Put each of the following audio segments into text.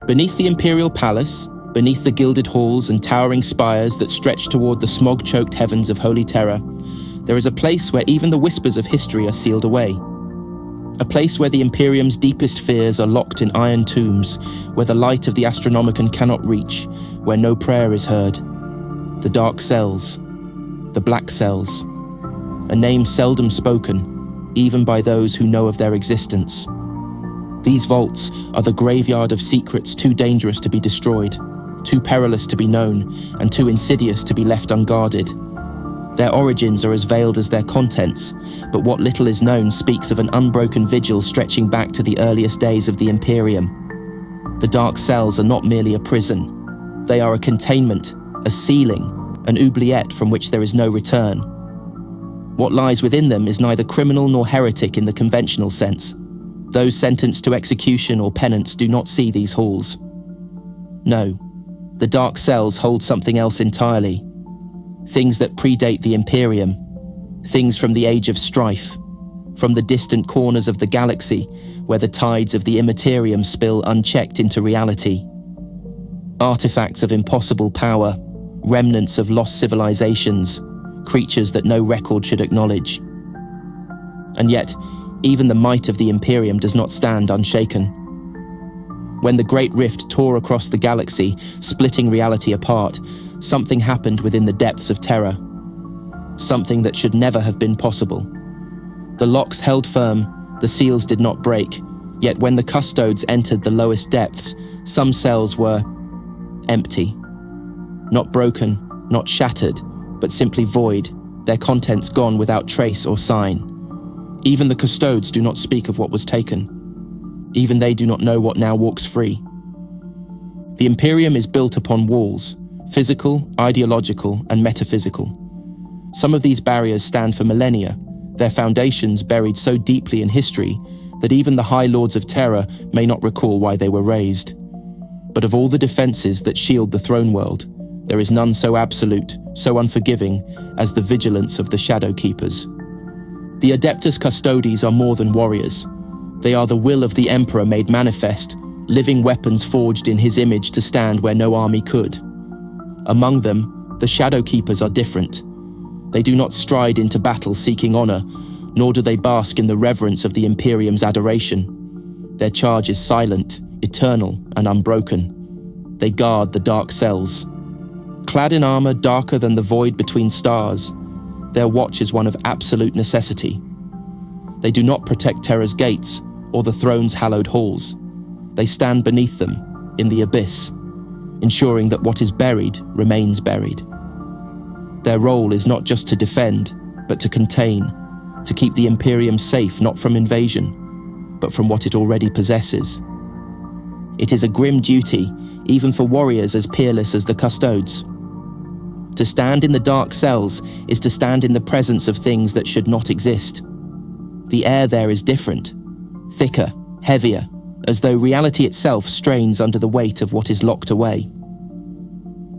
Beneath the Imperial Palace, beneath the gilded halls and towering spires that stretch toward the smog-choked heavens of Holy Terra, there is a place where even the whispers of history are sealed away. A place where the Imperium's deepest fears are locked in iron tombs, where the light of the Astronomicon cannot reach, where no prayer is heard. The dark cells, the black cells, a name seldom spoken, even by those who know of their existence. These vaults are the graveyard of secrets too dangerous to be destroyed, too perilous to be known, and too insidious to be left unguarded. Their origins are as veiled as their contents, but what little is known speaks of an unbroken vigil stretching back to the earliest days of the Imperium. The dark cells are not merely a prison. They are a containment, a ceiling, an oubliette from which there is no return. What lies within them is neither criminal nor heretic in the conventional sense. Those sentenced to execution or penance do not see these halls. No, the dark cells hold something else entirely. Things that predate the Imperium, things from the Age of Strife, from the distant corners of the galaxy where the tides of the immaterium spill unchecked into reality. Artifacts of impossible power, remnants of lost civilizations, creatures that no record should acknowledge. And yet, even the might of the Imperium does not stand unshaken. When the Great Rift tore across the galaxy, splitting reality apart, something happened within the depths of Terra. Something that should never have been possible. The locks held firm, the seals did not break, yet when the Custodes entered the lowest depths, some cells were empty. Not broken, not shattered, but simply void, their contents gone without trace or sign. Even the Custodes do not speak of what was taken. Even they do not know what now walks free. The Imperium is built upon walls, physical, ideological, and metaphysical. Some of these barriers stand for millennia, their foundations buried so deeply in history that even the High Lords of Terra may not recall why they were raised. But of all the defenses that shield the throne world, there is none so absolute, so unforgiving, as the vigilance of the Shadowkeepers. The Adeptus Custodes are more than warriors. They are the will of the Emperor made manifest, living weapons forged in his image to stand where no army could. Among them, the Shadowkeepers are different. They do not stride into battle seeking honor, nor do they bask in the reverence of the Imperium's adoration. Their charge is silent, eternal, and unbroken. They guard the dark cells. Clad in armor darker than the void between stars, their watch is one of absolute necessity. They do not protect Terra's gates or the throne's hallowed halls. They stand beneath them, in the abyss, ensuring that what is buried remains buried. Their role is not just to defend, but to contain, to keep the Imperium safe not from invasion, but from what it already possesses. It is a grim duty, even for warriors as peerless as the Custodes. To stand in the dark cells is to stand in the presence of things that should not exist. The air there is different, thicker, heavier, as though reality itself strains under the weight of what is locked away.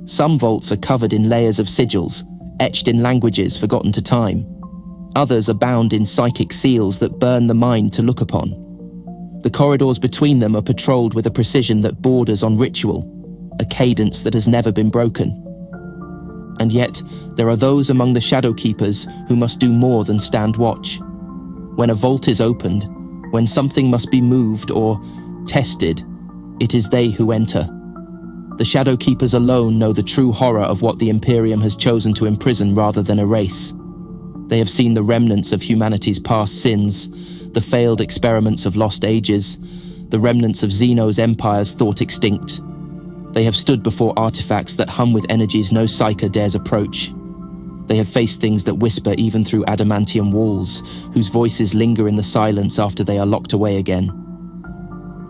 Some vaults are covered in layers of sigils, etched in languages forgotten to time. Others are bound in psychic seals that burn the mind to look upon. The corridors between them are patrolled with a precision that borders on ritual, a cadence that has never been broken. And yet, there are those among the Shadowkeepers who must do more than stand watch. When a vault is opened, when something must be moved or tested, it is they who enter. The Shadowkeepers alone know the true horror of what the Imperium has chosen to imprison rather than erase. They have seen the remnants of humanity's past sins, the failed experiments of lost ages, the remnants of Xeno's empires thought extinct. They have stood before artifacts that hum with energies no psyker dares approach. They have faced things that whisper even through adamantium walls, whose voices linger in the silence after they are locked away again.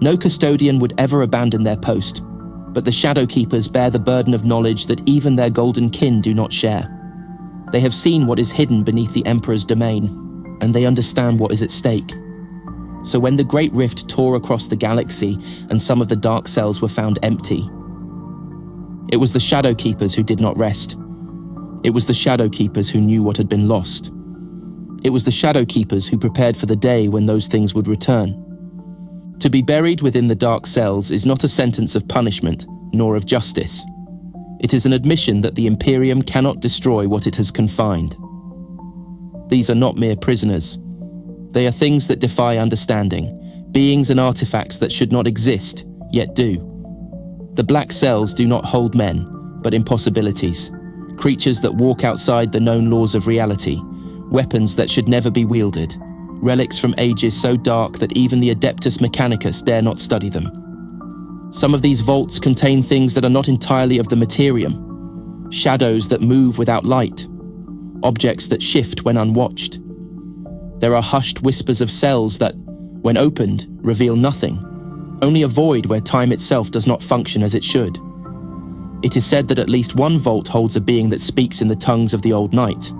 No custodian would ever abandon their post, but the Shadowkeepers bear the burden of knowledge that even their golden kin do not share. They have seen what is hidden beneath the Emperor's domain, and they understand what is at stake. So when the Great Rift tore across the galaxy and some of the dark cells were found empty, it was the Shadowkeepers who did not rest. It was the Shadowkeepers who knew what had been lost. It was the Shadowkeepers who prepared for the day when those things would return. To be buried within the dark cells is not a sentence of punishment, nor of justice. It is an admission that the Imperium cannot destroy what it has confined. These are not mere prisoners. They are things that defy understanding, beings and artifacts that should not exist, yet do. The black cells do not hold men, but impossibilities, creatures that walk outside the known laws of reality, weapons that should never be wielded, relics from ages so dark that even the Adeptus Mechanicus dare not study them. Some of these vaults contain things that are not entirely of the materium, shadows that move without light, objects that shift when unwatched. There are hushed whispers of cells that, when opened, reveal nothing, only a void where time itself does not function as it should. It is said that at least one vault holds a being that speaks in the tongues of the old night,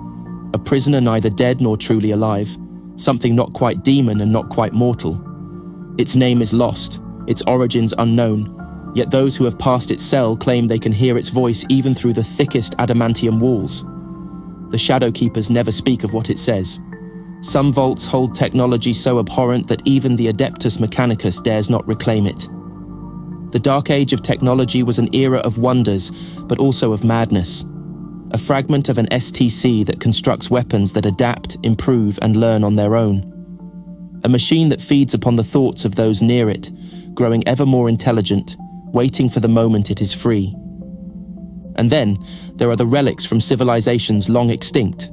a prisoner neither dead nor truly alive, something not quite demon and not quite mortal. Its name is lost, its origins unknown, yet those who have passed its cell claim they can hear its voice even through the thickest adamantium walls. The Shadowkeepers never speak of what it says. Some vaults hold technology so abhorrent that even the Adeptus Mechanicus dares not reclaim it. The Dark Age of technology was an era of wonders, but also of madness. A fragment of an STC that constructs weapons that adapt, improve, and learn on their own. A machine that feeds upon the thoughts of those near it, growing ever more intelligent, waiting for the moment it is free. And then, there are the relics from civilizations long extinct,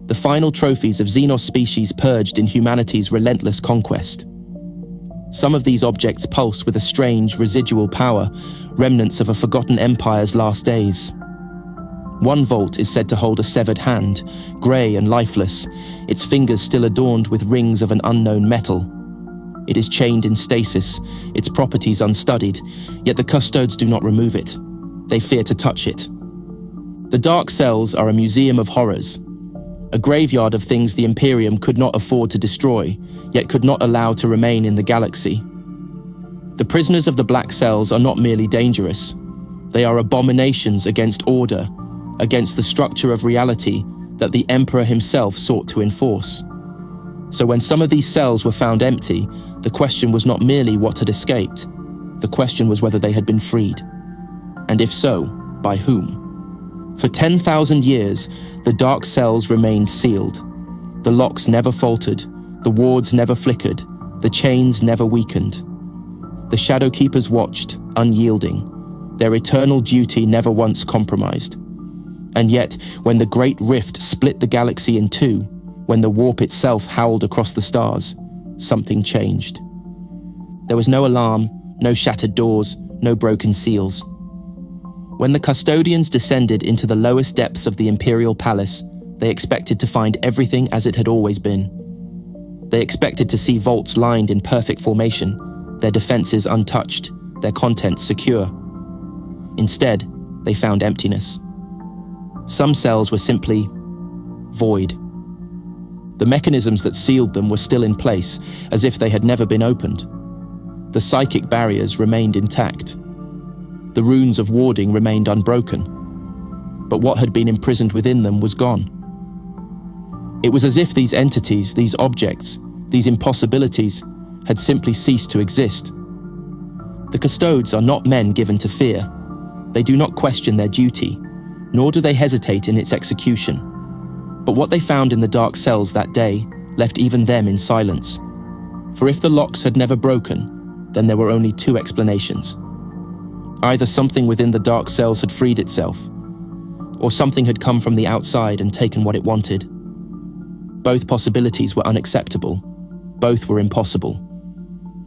the final trophies of Xenos species purged in humanity's relentless conquest. Some of these objects pulse with a strange, residual power, remnants of a forgotten empire's last days. One vault is said to hold a severed hand, grey and lifeless, its fingers still adorned with rings of an unknown metal. It is chained in stasis, its properties unstudied, yet the Custodes do not remove it. They fear to touch it. The dark cells are a museum of horrors, a graveyard of things the Imperium could not afford to destroy, yet could not allow to remain in the galaxy. The prisoners of the black cells are not merely dangerous. They are abominations against order, against the structure of reality that the Emperor himself sought to enforce. So when some of these cells were found empty, the question was not merely what had escaped. The question was whether they had been freed. And if so, by whom? For 10,000 years, the dark cells remained sealed. The locks never faltered, the wards never flickered, the chains never weakened. The Shadowkeepers watched, unyielding, their eternal duty never once compromised. And yet, when the great rift split the galaxy in two, when the warp itself howled across the stars, something changed. There was no alarm, no shattered doors, no broken seals. When the custodians descended into the lowest depths of the Imperial Palace, they expected to find everything as it had always been. They expected to see vaults lined in perfect formation, their defenses untouched, their contents secure. Instead, they found emptiness. Some cells were simply void. The mechanisms that sealed them were still in place, as if they had never been opened. The psychic barriers remained intact. The runes of warding remained unbroken. But what had been imprisoned within them was gone. It was as if these entities, these objects, these impossibilities, had simply ceased to exist. The Custodes are not men given to fear. They do not question their duty, nor do they hesitate in its execution. But what they found in the dark cells that day left even them in silence. For if the locks had never broken, then there were only two explanations. Either something within the dark cells had freed itself, or something had come from the outside and taken what it wanted. Both possibilities were unacceptable. Both were impossible.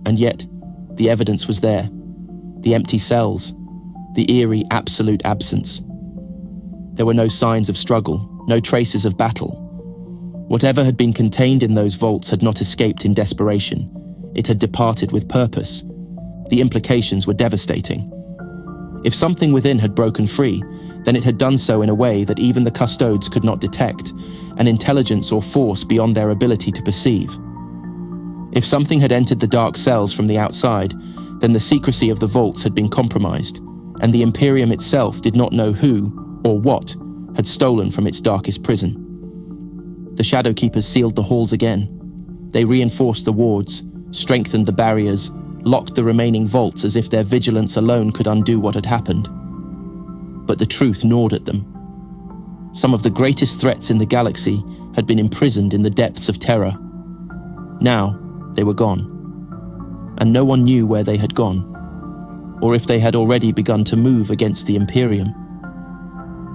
And yet, the evidence was there. The empty cells. The eerie, absolute absence. There were no signs of struggle, no traces of battle. Whatever had been contained in those vaults had not escaped in desperation. It had departed with purpose. The implications were devastating. If something within had broken free, then it had done so in a way that even the Custodes could not detect, an intelligence or force beyond their ability to perceive. If something had entered the dark cells from the outside, then the secrecy of the vaults had been compromised, and the Imperium itself did not know who, or what, had stolen from its darkest prison. The Shadowkeepers sealed the halls again. They reinforced the wards, strengthened the barriers, locked the remaining vaults as if their vigilance alone could undo what had happened. But the truth gnawed at them. Some of the greatest threats in the galaxy had been imprisoned in the depths of Terra. Now, they were gone. And no one knew where they had gone, or if they had already begun to move against the Imperium.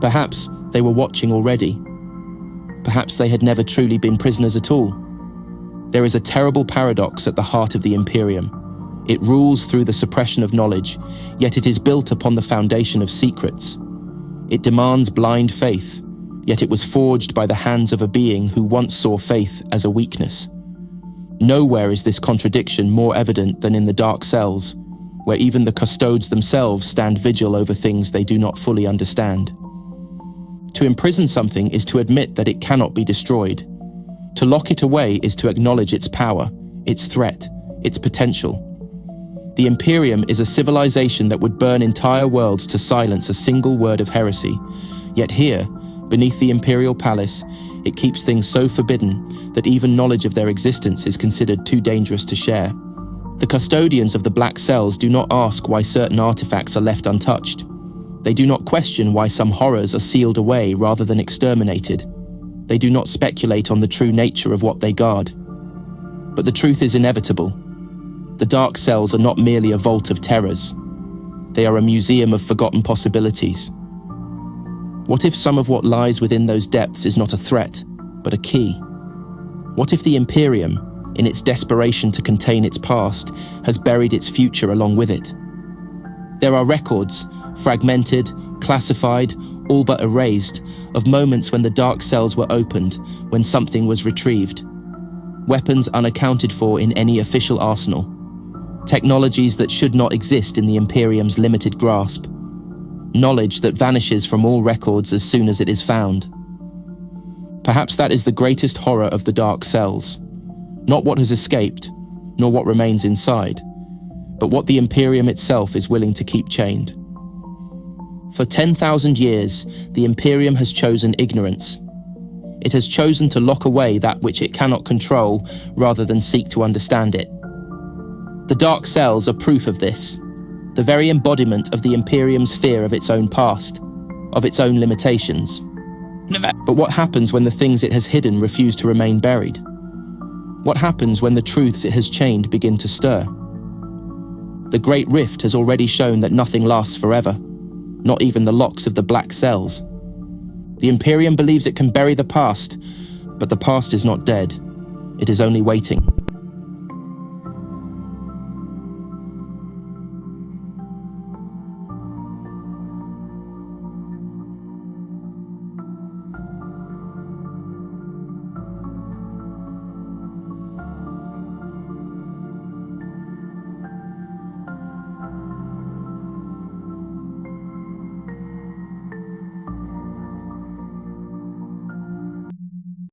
Perhaps they were watching already. Perhaps they had never truly been prisoners at all. There is a terrible paradox at the heart of the Imperium. It rules through the suppression of knowledge, yet it is built upon the foundation of secrets. It demands blind faith, yet it was forged by the hands of a being who once saw faith as a weakness. Nowhere is this contradiction more evident than in the dark cells, where even the custodes themselves stand vigil over things they do not fully understand. To imprison something is to admit that it cannot be destroyed. To lock it away is to acknowledge its power, its threat, its potential. The Imperium is a civilization that would burn entire worlds to silence a single word of heresy. Yet here, beneath the Imperial Palace, it keeps things so forbidden that even knowledge of their existence is considered too dangerous to share. The custodians of the Black Cells do not ask why certain artifacts are left untouched. They do not question why some horrors are sealed away rather than exterminated. They do not speculate on the true nature of what they guard. But the truth is inevitable. The Dark Cells are not merely a vault of terrors. They are a museum of forgotten possibilities. What if some of what lies within those depths is not a threat, but a key? What if the Imperium, in its desperation to contain its past, has buried its future along with it? There are records, fragmented, classified, all but erased, of moments when the Dark Cells were opened, when something was retrieved. Weapons unaccounted for in any official arsenal. Technologies that should not exist in the Imperium's limited grasp. Knowledge that vanishes from all records as soon as it is found. Perhaps that is the greatest horror of the Dark Cells. Not what has escaped, nor what remains inside, but what the Imperium itself is willing to keep chained. For 10,000 years, the Imperium has chosen ignorance. It has chosen to lock away that which it cannot control rather than seek to understand it. The Dark Cells are proof of this, the very embodiment of the Imperium's fear of its own past, of its own limitations. But what happens when the things it has hidden refuse to remain buried? What happens when the truths it has chained begin to stir? The Great Rift has already shown that nothing lasts forever, not even the locks of the Black Cells. The Imperium believes it can bury the past, but the past is not dead. It is only waiting.